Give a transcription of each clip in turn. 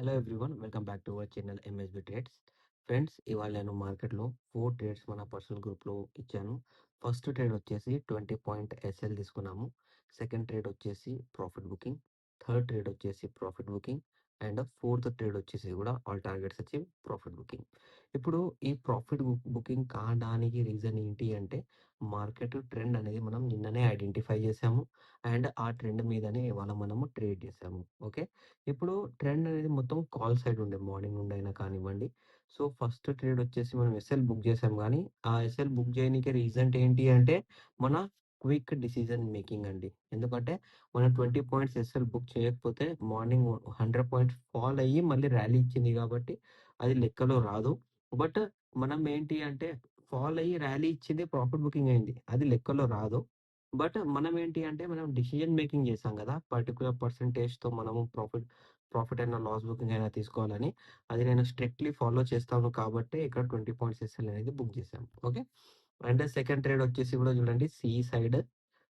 Hello everyone, welcome back to our channel MSB trades. Friends, ఇవాళ నేను మార్కెట్లో 4 trades మన పర్సనల్ గ్రూప్లో ఇచ్చాను. ఫస్ట్ ట్రేడ్ వచ్చేసి 20 పాయింట్ ఎస్ఎల్ తీసుకున్నాము. సెకండ్ ట్రేడ్ వచ్చేసి ప్రాఫిట్ బుకింగ్. థర్డ్ ట్రేడ్ వచ్చేసి profit booking. And fourth trade వచ్చేసి కూడా ఆల్ టార్గెట్స్ వచ్చి ప్రాఫిట్ బుకింగ్. ఇప్పుడు ఈ ప్రాఫిట్ బుకింగ్ కావడానికి రీజన్ ఏంటి అంటే, మార్కెట్ ట్రెండ్ అనేది మనం నిన్ననే ఐడెంటిఫై చేసాము. అండ్ ఆ ట్రెండ్ మీదనే ఇవాళ మనము ట్రేడ్ చేసాము. ఓకే, ఇప్పుడు ట్రెండ్ అనేది మొత్తం కాల్ సైడ్ ఉండే మార్నింగ్ నుండి అయినా కానివ్వండి. సో ఫస్ట్ ట్రేడ్ వచ్చేసి మనం ఎస్ఎల్ బుక్ చేసాం, కానీ ఆ ఎస్ఎల్ బుక్ చేయడానికి రీజన్ ఏంటి అంటే మన క్విక్ డిసిజన్ మేకింగ్ అండి. ఎందుకంటే మనం 20 పాయింట్స్ ఎస్ఎల్ బుక్ చేయకపోతే మార్నింగ్ 100 పాయింట్స్ ఫాల్ అయ్యి మళ్ళీ ర్యాలీ ఇచ్చింది కాబట్టి అది లెక్కలో రాదు. బట్ మనం ఏంటి అంటే ఫాల్ అయ్యి ర్యాలీ ఇచ్చింది, ప్రాఫిట్ బుకింగ్ అయింది, అది లెక్కలో రాదు. బట్ మనం ఏంటి అంటే మనం డిసిజన్ మేకింగ్ చేసాం కదా, పర్టికులర్ పర్సంటేజ్తో మనము ప్రాఫిట్ అయినా లాస్ బుకింగ్ అయినా తీసుకోవాలని. అది నేను స్ట్రిక్ట్లీ ఫాలో చేస్తాను కాబట్టి ఇక్కడ 20 పాయింట్స్ ఎస్ఎల్ అనేది బుక్ చేశాను. ఓకే, అండ్ సెకండ్ ట్రేడ్ వచ్చేసి కూడా చూడండి సిఈ సైడ్.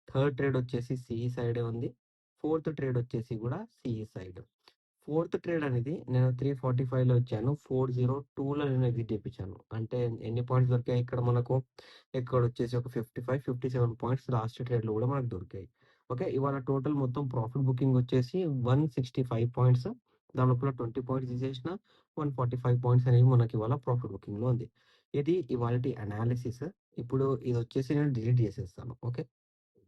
థర్డ్ ట్రేడ్ వచ్చేసి సిఈ సైడ్ ఉంది. ఫోర్త్ ట్రేడ్ వచ్చేసి కూడా సిఈ సైడ్. ఫోర్త్ ట్రేడ్ అనేది నేను 345లో ఇచ్చాను, 402లో నేను ఎగ్జిట్ చేయించాను. అంటే ఎన్ని పాయింట్స్ దొరికాయి ఇక్కడ మనకు? ఇక్కడ వచ్చేసి ఒక 57 పాయింట్స్ లాస్ట్ ట్రేడ్లో కూడా మనకు దొరికాయి. ఓకే, ఇవాళ టోటల్ మొత్తం ప్రాఫిట్ బుకింగ్ వచ్చేసి 165 పాయింట్స్. దాని లోపల 20 పాయింట్స్ తీసేసిన 145 పాయింట్స్ అనేవి మనకి ఇవాళ ప్రాఫిట్ బుకింగ్లో ఉంది. ఇది ఇవాళ అనాలిసిస్. ఇప్పుడు ఇది వచ్చేసి నేను డిలీట్ చేసేస్తాను. ఓకే,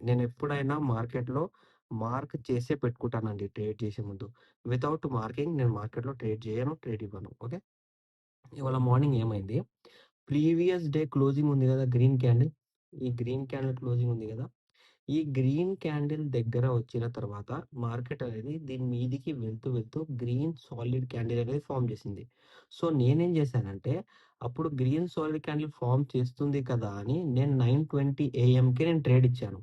నేను ఎప్పుడైనా మార్కెట్‌లో మార్క్ చేసే పెట్టుకుంటానండి ట్రేడ్ చేసే ముందు. వితౌట్ మార్కింగ్ నేను మార్కెట్‌లో ట్రేడ్ చేయను, ట్రేడ్ ఇవ్వను. ఓకే, ఇవాళ మార్నింగ్ ఏమైంది? ప్రీవియస్ డే క్లోజింగ్ ఉంది కదా, గ్రీన్ క్యాండిల్. ఈ గ్రీన్ క్యాండిల్ క్లోజింగ్ ఉంది కదా, ఈ గ్రీన్ క్యాండిల్ దగ్గర వచ్చిన తర్వాత మార్కెట్ అనేది దీని మీదికి వెళ్తూ వెళ్తూ గ్రీన్ సాలిడ్ క్యాండిల్ అనేది ఫామ్ చేసింది. సో నేనేం చేశానంటే, అప్పుడు గ్రీన్ సాలిడ్ క్యాండిల్ ఫామ్ చేస్తుంది కదా అని నేను 9:20 AM నేను ట్రేడ్ ఇచ్చాను.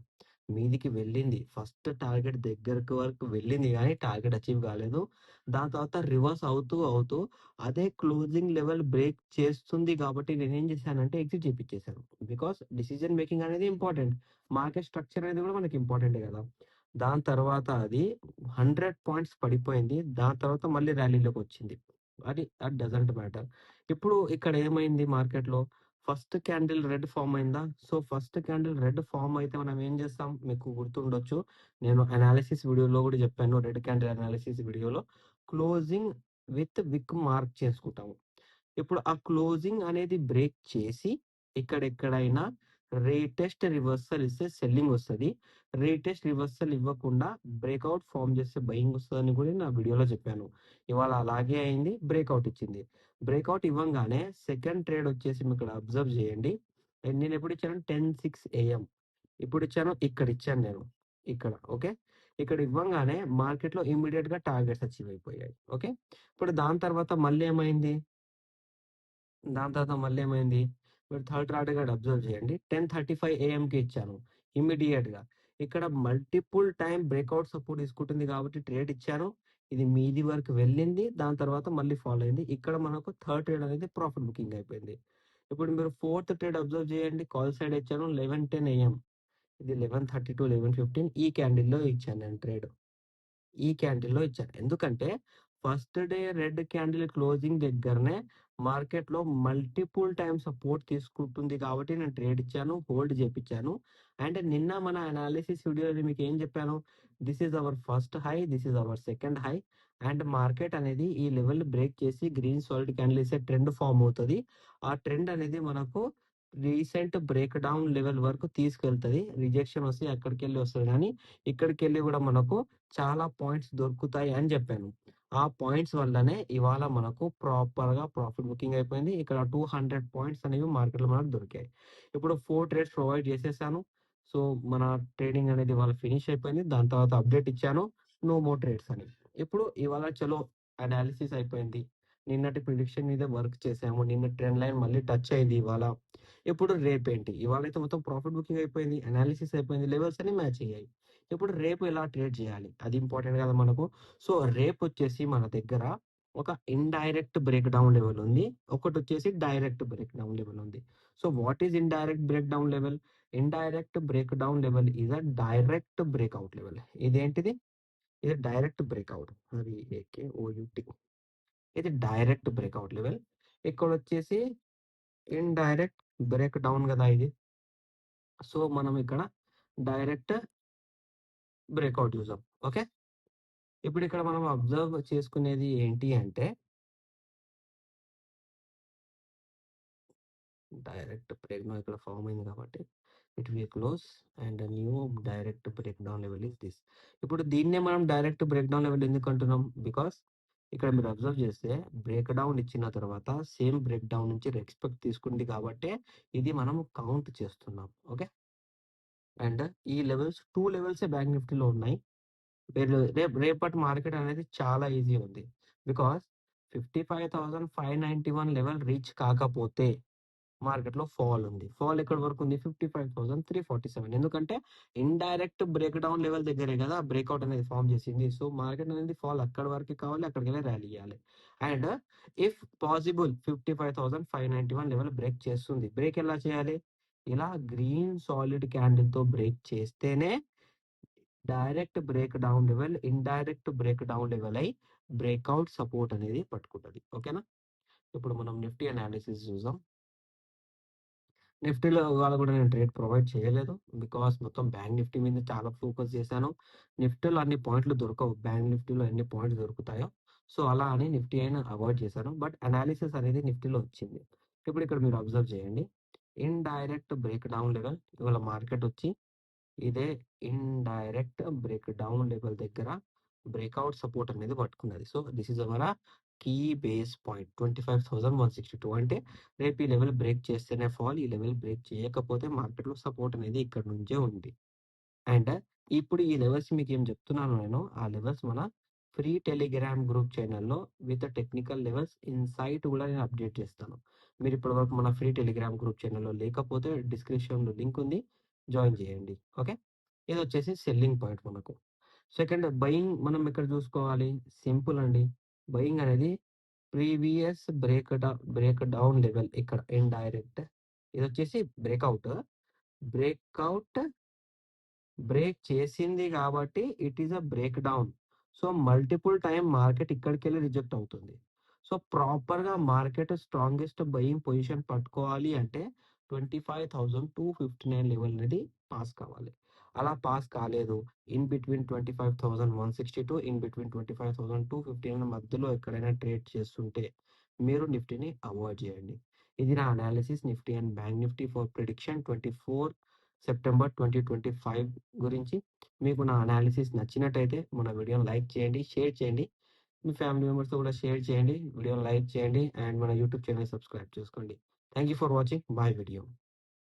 మీదికి వెళ్ళింది, ఫస్ట్ టార్గెట్ దగ్గరకు వరకు వెళ్ళింది, కానీ టార్గెట్ అచీవ్ కాలేదు. దాని తర్వాత రివర్స్ అవుతూ అవుతూ అదే క్లోజింగ్ లెవెల్ బ్రేక్ చేస్తుంది కాబట్టి నేనేం చేశానంటే ఎగ్జిట్ చేపించేశాను. బికాస్ డిసిజన్ మేకింగ్ అనేది ఇంపార్టెంట్, మార్కెట్ స్ట్రక్చర్ అనేది కూడా మనకి ఇంపార్టెంటే కదా. దాని తర్వాత అది 100 పాయింట్స్ పడిపోయింది. దాని తర్వాత మళ్ళీ ర్యాలీలోకి వచ్చింది. అది డజంట్ మ్యాటర్. ఇప్పుడు ఇక్కడ ఏమైంది మార్కెట్‌లో? ఫస్ట్ క్యాండిల్ రెడ్ ఫార్మ్ అయిందా? So first candle red form అయితే మనం ఏం చేస్తాం? మీకు గుర్తుండొచ్చు, నేను అనాలిసిస్ వీడియోలో కూడా చెప్పాను. రెడ్ క్యాండిల్ అనాలిసిస్ వీడియోలో క్లోజింగ్ విత్ విక్ మార్క్ చేసుకుంటాము. ఇప్పుడు ఆ క్లోజింగ్ అనేది బ్రేక్ చేసి ఇక్కడెక్కడైనా రీటెస్ట్ రివర్సల్ ఇస్తే సెల్లింగ్ వస్తది. రీటెస్ట్ రివర్సల్ ఇవ్వకుండా బ్రేక్‌ఔట్ ఫార్మ్ చేస్తే బయింగ్ వస్తదని కూడా నా వీడియోలో చెప్పాను. ఇవాళ అలాగే అయింది, బ్రేక్‌ఔట్ ఇచ్చింది. బ్రేక్‌ఔట్ ఇవ్వంగానే సెకండ్ ట్రేడ్ వచ్చేసి మీరిక్కడ అబ్జర్వ్ చేయండి. నేనెప్పుడు ఇచ్చాను? 10:06 AM. ఇప్పుడిచ్చాను, ఇక్కడిచ్చాను నేను. ఇక్కడ. ఓకే, ఇక్కడ ఇవ్వంగానే మార్కెట్‌లో ఇమ్మీడియేట్‌గా టార్గెట్స్ అచీవ్ అయిపోయాయి. ఓకే, ఇప్పుడు దాని తర్వాత మళ్ళీ ఏమైంది? మీరు థర్డ్ టార్గెట్ అబ్జర్వ్ చేయండి. 10:35 AM ఇచ్చాను ఇమ్మీడియేట్‌గా. ఇక్కడ మల్టిపుల్ టైమ్ బ్రేక్‌ఔట్ సపోర్ట్ తీసుకుంటుంది కాబట్టి ట్రేడ్ ఇచ్చాను. ఇది మీది వరకు వెళ్ళింది. దాని తర్వాత మళ్ళీ ఫాలో అయింది. ఇక్కడ మనకు థర్డ్ ట్రేడ్ అనేది ప్రాఫిట్ బుకింగ్ అయిపోయింది. ఇప్పుడు మీరు ఫోర్త్ ట్రేడ్ అబ్జర్వ్ చేయండి. కాల్ సైడ్ ఇచ్చాను 11:10 AM. ఇది 11:30-11:15 ఈ క్యాండిల్‌లో ఇచ్చాను నేను ట్రేడ్. ఈ క్యాండిల్‌లో ఇచ్చాను. ఎందుకంటే first day red candle closing దగ్గరనే మార్కెట్‌లో మల్టిపుల్ టైమ్ సపోర్ట్ తీసుకుంటుంది కాబట్టి నేను ట్రేడ్ ఇచ్చాను, హోల్డ్ చేపిచ్చాను. అండ్ నిన్న మన అనాలిసిస్ వీడియోలో మీకేం చెప్పాను? This is our first high, this is our second high. And market అనేది ఈ లెవెల్ బ్రేక్ చేసి గ్రీన్ సాలిడ్ క్యాండిల్ ఇచ్చే ట్రెండ్ ఫార్మ్ అవుతది. ఆ ట్రెండ్ అనేది మనకు రీసెంట్ బ్రేక్ డౌన్ లెవెల్ వరకు తీసుకెళ్తది. రిజెక్షన్ వస్తే అక్కడికెళ్ళి వస్తది, కానీ ఇక్కడికెళ్ళి కూడా మనకు చాలా పాయింట్స్ దొరుకుతాయి అని చెప్పాను. ఆ పాయింట్స్ వల్లనే ఇవాళ మనకు ప్రాపర్‌గా ప్రాఫిట్ బుకింగ్ అయిపోయింది. ఇక్కడ 200 పాయింట్స్ అనేవి మార్కెట్‌లో మనకు దొరికాయి. ఇప్పుడు 4 ట్రేడ్స్ ప్రొవైడ్ చేసేసాను. సో, మన ట్రేడింగ్ అనేది ఇవాళ ఫినిష్ అయిపోయింది. దాని తర్వాత అప్డేట్ ఇచ్చాను, నో మోర్ ట్రేడ్స్ అని. ఇప్పుడు ఇవాళ చలో అనాలిసిస్ అయిపోయింది. నిన్నటి ప్రిడిక్షన్ మీద వర్క్ చేసాము. నిన్న ట్రెండ్ లైన్ మళ్ళీ టచ్ అయింది ఇవాళ. ఇప్పుడు రేపేంటి? ఇవాళైతే మొత్తం ప్రాఫిట్ బుకింగ్ అయిపోయింది, అనాలిసిస్ అయిపోయింది, లెవెల్స్ అన్ని మ్యాచ్ అయ్యాయి. ఇప్పుడు రేపు ఎలా ట్రేడ్ చేయాలి? అది ఇంపార్టెంట్ కదా మనకు. సో, రేపొచ్చేసి మన దగ్గర ఒక ఇండైరెక్ట్ బ్రేక్ డౌన్ లెవెల్ ఉంది. ఒకటొచ్చేసి డైరెక్ట్ బ్రేక్ డౌన్ లెవెల్ ఉంది. So, what is indirect breakdown level? Indirect breakdown level is a direct breakout level. ఇదేంటిది? ఇది డైరెక్ట్ బ్రేక్‌ఔట్. అది ఏకేఓయూటీ. ఇది డైరెక్ట్ బ్రేక్అవుట్ లెవెల్. ఇక్కడొచ్చేసి ఇండైరెక్ట్ బ్రేక్ డౌన్ గదా ఇది. సో, మనం ఇక్కడ డైరెక్ట్ బ్రేక్అవుట్ చూసాం. ఓకే. ఇప్పుడిక్కడ మనం అబ్జర్వ్ చేసుకునేది ఏంటి అంటే, డైరెక్ట్ బ్రేక్ డౌన్ ఇక్కడ ఫార్మ్ అయింది కాబట్టి it will close and new direct breakdown level is this. ఇప్పుడు దీన్నే మనం డైరెక్ట్ బ్రేక్ డౌన్ లెవెల్ ఎందుకు అంటున్నాం? బికాస్ ఇక్కడ మీరు అబ్జర్వ్ చేస్తే బ్రేక్ డౌన్ ఇచ్చిన తర్వాత సేమ్ బ్రేక్ డౌన్ నుంచి రెస్పెక్ట్ తీసుకుంది కాబట్టి ఇది మనం కౌంట్ చేస్తున్నాం. ఓకే. అండ్ ఈ లెవెల్స్ 2 లెవెల్సే బ్యాంక్ నిఫ్టీలో ఉన్నాయి. మీరు రేపటి మార్కెట్ అనేది చాలా ఈజీ ఉంది. బికాస్ 55,591 లెవెల్ రీచ్ కాకపోతే మార్కెట్‌లో ఫాల్ ఉంది. ఫాల్ ఎక్కడి వరకు ఉంది? 55,347. ఎందుకంటే ఇండైరెక్ట్ బ్రేక్ డౌన్ లెవెల్ దగ్గరే కదా బ్రేక్‌ఔట్ అనేది ఫార్మ్ చేసింది. సో, మార్కెట్ అనేది ఫాల్ అక్కడి వరకే కావాలి. అక్కడికెళ్ళి ర్యాలీ చేయాలి. And if possible 55,591 level break చేస్తుంది. బ్రేక్ ఎలా చేయాలి? ఇలా గ్రీన్ సాలిడ్ క్యాండిల్‌తో బ్రేక్ చేస్తేనే direct breakdown level, indirect breakdown level అయి బ్రేక్‌ఔట్ సపోర్ట్ అనేది పట్టుకుంటది. ఓకేనా? ఇప్పుడు మనం నిఫ్టీ అనాలిసిస్ చూద్దాం. నిఫ్టీలో ఇవాళ కూడా నేను ట్రేడ్ ప్రొవైడ్ చేయలేదు. బికాస్ మొత్తం బ్యాంక్ నిఫ్టీ మీద చాలా ఫోకస్ చేశాను. నిఫ్టీలో అన్ని పాయింట్లు దొరకవు. బ్యాంక్ నిఫ్టీలో ఎన్ని పాయింట్స్ దొరుకుతాయో. సో, అలా అని నిఫ్టీ అయినా అవాయిడ్ చేశాను. బట్ అనాలిసిస్ అనేది నిఫ్టీలో వచ్చింది. ఇప్పుడు ఇక్కడ మీరు అబ్జర్వ్ చేయండి. ఇండైరెక్ట్ బ్రేక్ డౌన్ లెవెల్ ఇవాళ మార్కెట్ వచ్చి ఇదే ఇండైరెక్ట్ బ్రేక్ డౌన్ లెవెల్ దగ్గర బ్రేక్‌ఔట్ సపోర్ట్ అనేది పట్టుకున్నది. So, this is our key base point 25,162 అంటే రేపు ఈ లెవెల్ బ్రేక్ చేస్తేనే ఫాల్. ఈ లెవెల్ బ్రేక్ చేయకపోతే మార్కెట్‌లో సపోర్ట్ అనేది ఇక్కడి నుంచే ఉంది. అండ్ ఇప్పుడు ఈ లెవెల్స్ మీకేం చెప్తున్నానో నేను, ఆ లెవెల్స్ మన ఫ్రీ టెలిగ్రామ్ గ్రూప్ ఛానెల్‌లో విత్ టెక్నికల్ లెవెల్స్ ఇన్‌సైట్ కూడా నేను అప్డేట్ చేస్తాను. మీరు ఇప్పటివరకు మన ఫ్రీ టెలిగ్రామ్ గ్రూప్ ఛానెల్‌లో లేకపోతే డిస్క్రిప్షన్‌లో లింక్ ఉంది. జాయిన్ చేయండి. ఓకే. ఇదొచ్చేసి సెల్లింగ్ పాయింట్ మనకు. సెకండ్ బయింగ్ మనం ఎక్కడ చూసుకోవాలి? సింపుల్ అండి. బయింగ్ అనేది ప్రీవియస్ బ్రేక్ డౌన్ లెవెల్ ఇక్కడ ఇండైరెక్ట్. ఇదొచ్చేసి బ్రేక్‌ఔట్. బ్రేక్‌ఔట్ బ్రేక్ చేసింది కాబట్టి it is a breakdown. So, multiple time market ఇక్కడికెళ్ళి రిజెక్ట్ అవుతుంది. సో, ప్రాపర్‌గా మార్కెట్ స్ట్రాంగెస్ట్ బయింగ్ పొజిషన్ పట్టుకోవాలి అంటే 25,259 లెవెల్ అనేది పాస్ కావాలి. అలా పాస్ కాలేదు. ఇన్ బిట్వీన్ 25,162 ఇన్ బిట్వీన్ 25,259 మధ్యలో ఎక్కడైనా ట్రేడ్ చేస్తుంటే మీరు నిఫ్టీని అవాయిడ్ చేయండి. ఇది నా analysis Nifty and bank Nifty for prediction 24 September 2025 గురించి. మీకు నా అనాలిసిస్ నచ్చినట్టయితే మన వీడియోని లైక్ చేయండి, షేర్ చేయండి. మీ ఫ్యామిలీ మెంబర్స్‌తో కూడా షేర్ చేయండి. వీడియోని లైక్ చేయండి అండ్ మన యూట్యూబ్ ఛానెల్ సబ్స్క్రైబ్ చేసుకోండి. Thank you for watching my video.